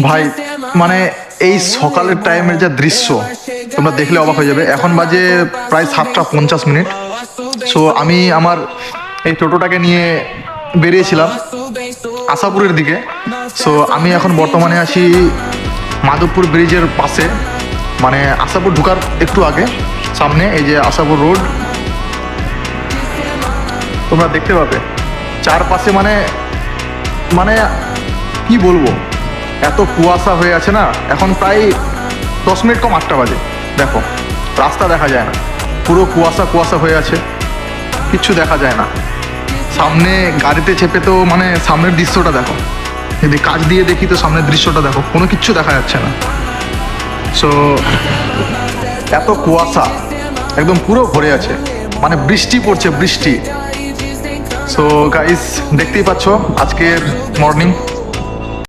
ভাই মানে এই সকালের টাইমের যা দৃশ্য তোমরা দেখলে অবাক হয়ে যাবে। এখন বাজে প্রায় 7:50। সো আমি আমার এই টোটোটাকে নিয়ে বেরিয়েছিলাম আশাপুরের দিকে। সো আমি এখন বর্তমানে আছি মাধবপুর ব্রিজের পাশে, মানে আশাপুর ঢুকার একটু আগে সামনে এই যে আশাপুর রোড তোমরা দেখতে পাবে। চারপাশে মানে মানে কি বলবো, এত কুয়াশা হয়ে আছে না। এখন প্রায় 10 মিনিট কম 8টা বাজে। দেখো রাস্তা দেখা যায় না, পুরো কুয়াশা কুয়াশা হয়ে আছে, কিচ্ছু দেখা যায় না। সামনে গাড়িতে চেপে তো মানে সামনের দৃশ্যটা দেখো, যদি কাছ দিয়ে দেখি তো সামনের দৃশ্যটা দেখো, কোনো কিচ্ছু দেখা যাচ্ছে না। সো এত কুয়াশা একদম পুরো ভরে আছে, মানে বৃষ্টি পড়ছে বৃষ্টি। সো গাইস দেখতেই পাচ্ছ আজকের মর্নিং